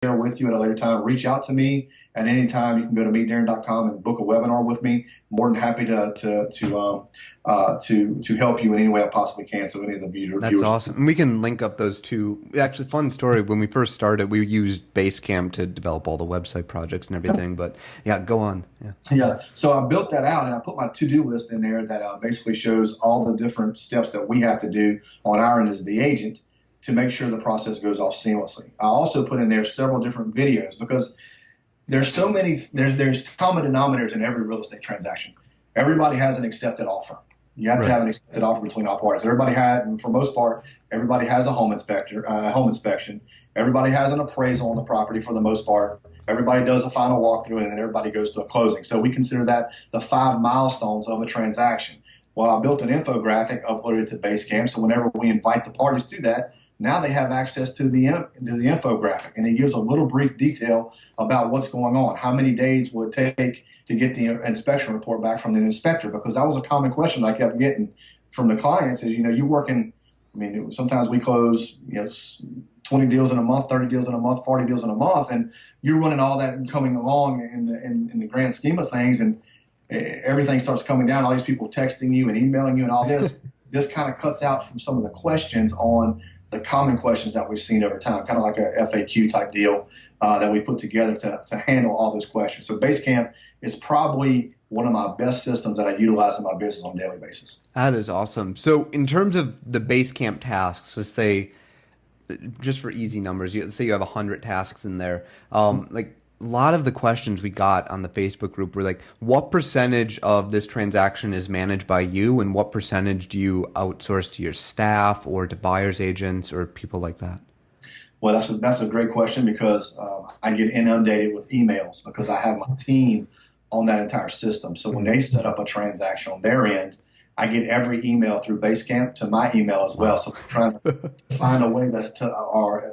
share with you at a later time, reach out to me at any time. You can go to meetdarren.com and book a webinar with me. More than happy to help you in any way I possibly can. So any of the That's viewers. awesome. And we can link up those two. Actually, fun story. When we first started, we used BaseCamp to develop all the website projects and everything. But yeah, go on. Yeah. Yeah. So I built that out and I put my to-do list in there that basically shows all the different steps that we have to do on our end as the agent to make sure the process goes off seamlessly. I also put in there several different videos because there's so many, there's common denominators in every real estate transaction. Everybody has an accepted offer. You have to Right. have an accepted offer between all parties. Everybody had, for most part, everybody has a home inspection. Everybody has an appraisal on the property for the most part. Everybody does a final walkthrough and then everybody goes to a closing. So we consider that the 5 milestones of a transaction. Well, I built an infographic, uploaded it to BaseCamp, so whenever we invite the parties to that, now they have access to the infographic, and it gives a little brief detail about what's going on. How many days will it take to get the inspection report back from the inspector? Because that was a common question I kept getting from the clients is, you're working, I mean, sometimes we close, 20 deals in a month, 30 deals in a month, 40 deals in a month, and you're running all that and coming along in the grand scheme of things, and everything starts coming down, all these people texting you and emailing you and all this. This kind of cuts out from some of the questions on the common questions that we've seen over time, kind of like a FAQ type deal that we put together to handle all those questions. So BaseCamp is probably one of my best systems that I utilize in my business on a daily basis. That is awesome. So in terms of the BaseCamp tasks, let's say, just for easy numbers, let's say you have 100 tasks in there. Like a lot of the questions we got on the Facebook group were like, what percentage of this transaction is managed by you, and what percentage do you outsource to your staff or to buyer's agents or people like that? Well, that's a great question because I get inundated with emails because I have my team on that entire system. So when they set up a transaction on their end, I get every email through BaseCamp to my email as well. So I'm trying to find a way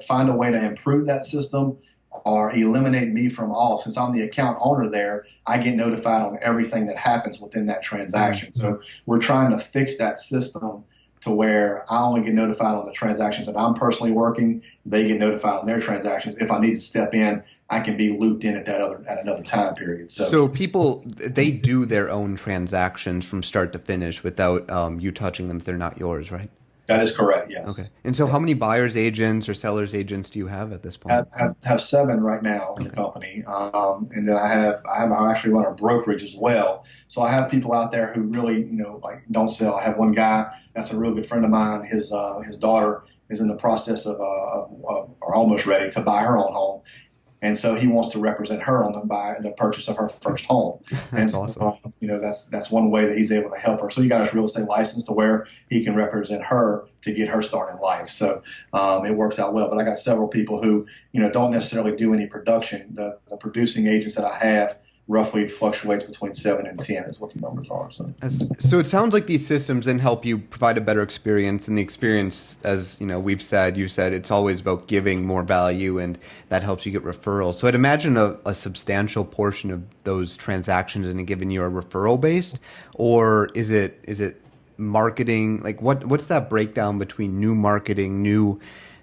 find a way to improve that system or eliminate me from all. Since I'm the account owner there, I get notified on everything that happens within that transaction. So we're trying to fix that system to where I only get notified on the transactions that I'm personally working. They get notified on their transactions. If I need to step in, I can be looped in at another time period. So people, they do their own transactions from start to finish without you touching them if they're not yours, right? That is correct. Okay. Yes. And so how many buyer's agents or seller's agents do you have at this point? Have 7 right now in the Okay. company, and then I actually run a brokerage as well. So I have people out there who really like don't sell. I have one guy that's a real good friend of mine. His daughter is in the process of or almost ready to buy her own home. And so he wants to represent her on the purchase of her first home. And That's so, awesome. that's one way that he's able to help her. So he got his real estate license to where he can represent her to get her start in life. So it works out well. But I got several people who, don't necessarily do any production. The producing agents that I have roughly fluctuates between 7 and 10 is what the numbers are. So. So it sounds like these systems then help you provide a better experience, and the experience, as you said it's always about giving more value, and that helps you get referrals. So I'd imagine a substantial portion of those transactions in a given year are referral based, or is it marketing? Like what's that breakdown between new marketing, new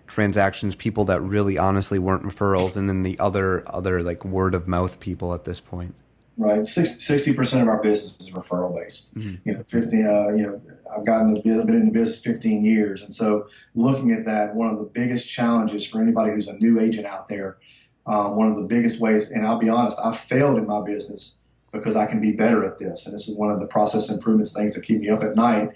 transactions, people that really honestly weren't referrals, and then the other like word of mouth people at this point? Right, 60% of our business is referral based. Mm-hmm. 50. I've been in the business 15 years, and so looking at that, one of the biggest challenges for anybody who's a new agent out there, one of the biggest ways, and I'll be honest, I've failed in my business because I can be better at this, and this is one of the process improvements things that keep me up at night.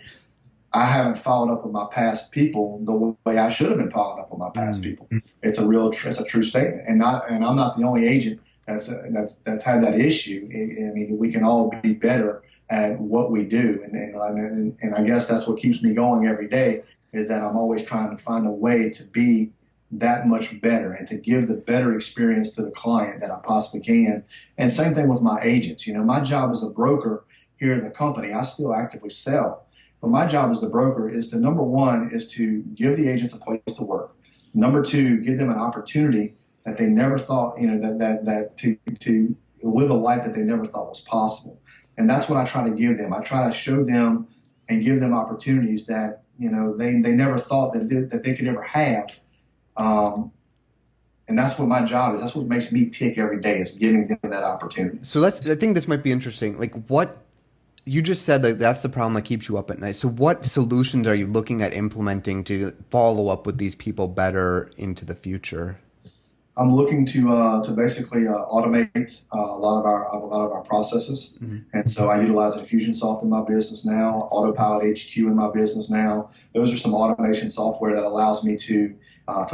I haven't followed up with my past people the way I should have been following up with my past people. It's a true statement, and I'm not the only agent that's had that issue. I mean, we can all be better at what we do, and I guess that's what keeps me going every day is that I'm always trying to find a way to be that much better and to give the better experience to the client that I possibly can. And same thing with my agents. My job as a broker here in the company, I still actively sell. But my job as the broker is to, number one, is to give the agents a place to work. Number two, give them an opportunity that they never thought, that to live a life that they never thought was possible. And that's what I try to give them. I try to show them and give them opportunities that, they never thought that they could ever have. And that's what my job is. That's what makes me tick every day is giving them that opportunity. So I think this might be interesting. Like what you just said, that that's the problem that keeps you up at night. So what solutions are you looking at implementing to follow up with these people better into the future? I'm looking to basically automate a lot of our processes, Mm-hmm. and so I utilize Infusionsoft in my business now, Autopilot HQ in my business now. Those are some automation software that allows me to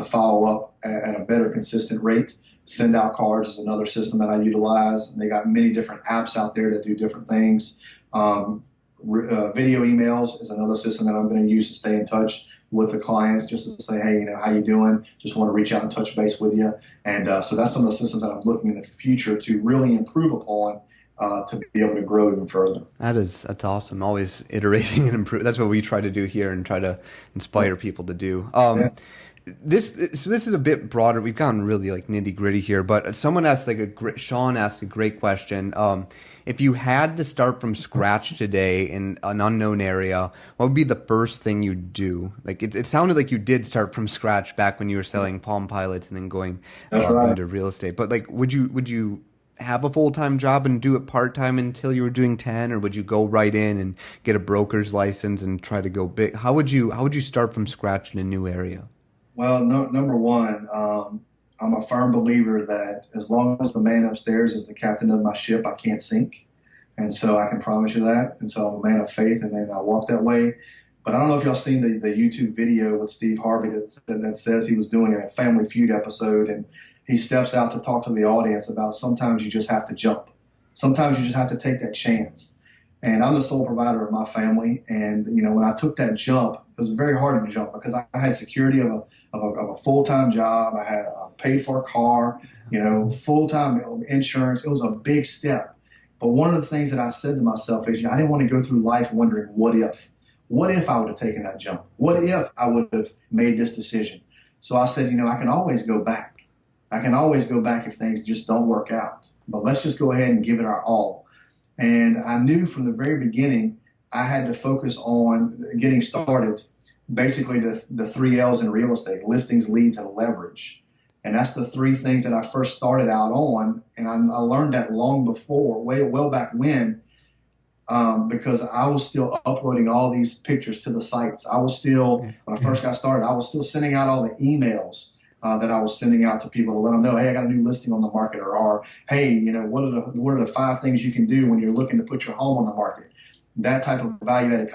follow up at a better, consistent rate. Send out cards is another system that I utilize, and they got many different apps out there that do different things. Um, Video emails is another system that I'm going to use to stay in touch with the clients, just to say, hey, how you doing? Just want to reach out and touch base with you. And so that's some of the systems that I'm looking in the future to really improve upon to be able to grow even further. That's awesome. Always iterating and improve. That's what we try to do here and try to inspire people to do. Yeah. This is a bit broader. We've gotten really like nitty gritty here, but someone asked Sean asked a great question. If you had to start from scratch today in an unknown area, what would be the first thing you'd do? Like it sounded like you did start from scratch back when you were selling Palm Pilots and then going That's right. into real estate. But like, would you have a full-time job and do it part-time until you were doing 10, or would you go right in and get a broker's license and try to go big? How would you start from scratch in a new area? Well, no, number one, I'm a firm believer that as long as the man upstairs is the captain of my ship, I can't sink. And so I can promise you that. And so I'm a man of faith, and then I walk that way. But I don't know if y'all seen the YouTube video with Steve Harvey that says he was doing a Family Feud episode, and he steps out to talk to the audience about sometimes you just have to jump. Sometimes you just have to take that chance. And I'm the sole provider of my family. And, when I took that jump, it was very hard to jump because I had security of a full-time job. I had a paid for car, full-time insurance. It was a big step. But one of the things that I said to myself is, I didn't want to go through life wondering, what if? What if I would have taken that jump? What if I would have made this decision? So I said, I can always go back. I can always go back if things just don't work out. But let's just go ahead and give it our all. And I knew from the very beginning I had to focus on getting started, basically the three L's in real estate: listings, leads, and leverage. And that's the three things that I first started out on. And I learned that long before, well back when, because I was still uploading all these pictures to the sites. I was still, when I first got started, I was still sending out all the emails that I was sending out to people to let them know, hey, I got a new listing on the market, or hey, what are the 5 things you can do when you're looking to put your home on the market? That type of value added